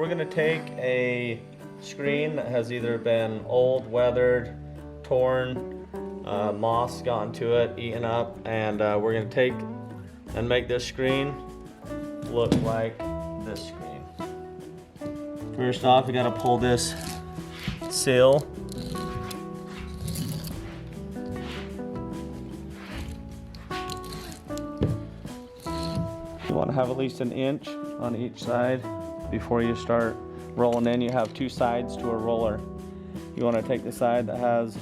we're gonna take a screen that has either been old, weathered, torn, moss gotten to it, eaten up, and we're gonna take and make this screen look like this screen. First off, we gotta pull this sill. You want to have at least an inch on each side before you start rolling in. You have two sides to a roller. You want to take the side that has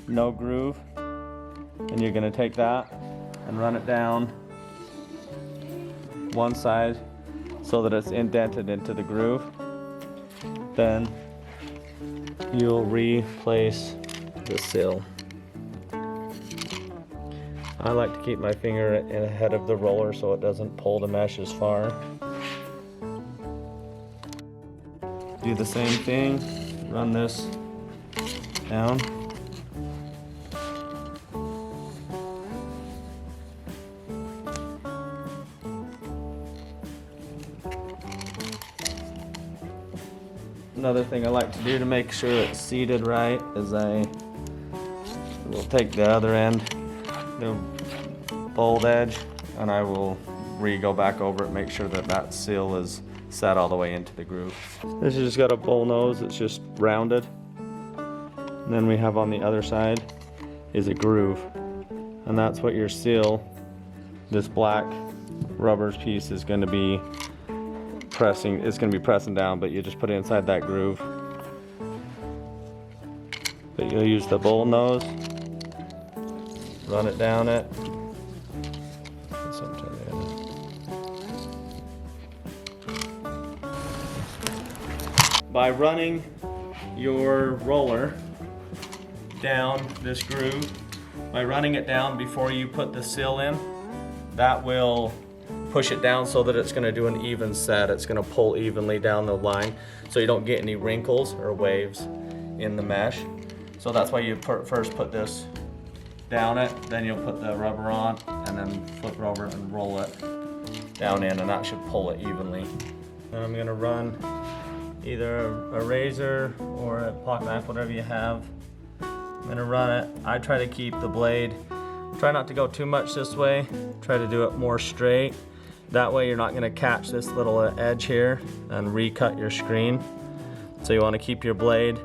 no groove, and you're going to take that and run it down one side so that it's indented into the groove. Then you'll replace the sill. I like to keep my finger ahead of the roller so it doesn't pull the mesh as far. Do the same thing, run this down. Another thing I like to do to make sure it's seated right is I will take the other end, the bold edge, and I will go back over it, make sure that that seal is set all the way into the groove. This has just got a bowl nose that's just rounded. And then we have on the other side is a groove. And that's what your seal, this black rubber piece, is going to be pressing. It's going to be pressing down, but you just put it inside that groove. But you'll use the bowl nose, run it down it. By running your roller down this groove, by running it down before you put the sill in, that will push it down so that it's going to do an even set. It's going to pull evenly down the line so you don't get any wrinkles or waves in the mesh. So that's why you first put this down it, then you'll put the rubber on, and then flip it over and roll it down in, and that should pull it evenly. And I'm going to run either a razor or a pocket knife, whatever you have. I'm gonna run it. I try to keep the blade, try not to go too much this way, try to do it more straight. That way you're not gonna catch this little edge here and recut your screen. So you wanna keep your blade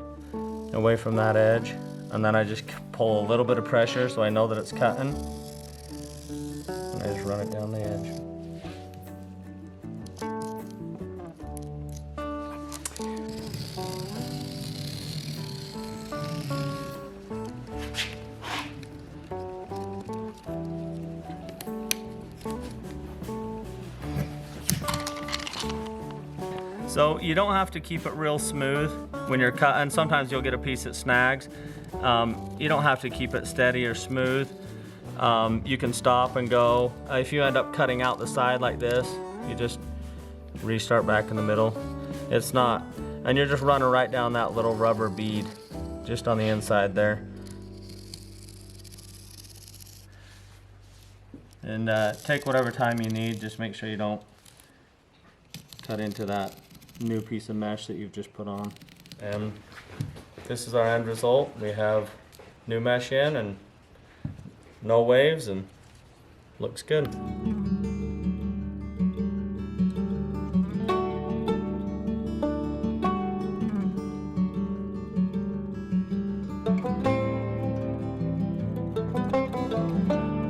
away from that edge. And then I just pull a little bit of pressure so I know that it's cutting. And I just run it down the edge. So you don't have to keep it real smooth when you're cutting. Sometimes you'll get a piece that snags. You don't have to keep it steady or smooth. You can stop and go. If you end up cutting out the side like this, you just restart back in the middle. It's not, and you're just running right down that little rubber bead, just on the inside there. And take whatever time you need, just make sure you don't cut into that new piece of mesh that you've just put on. And this is our end result. We have new mesh in and no waves, and looks good.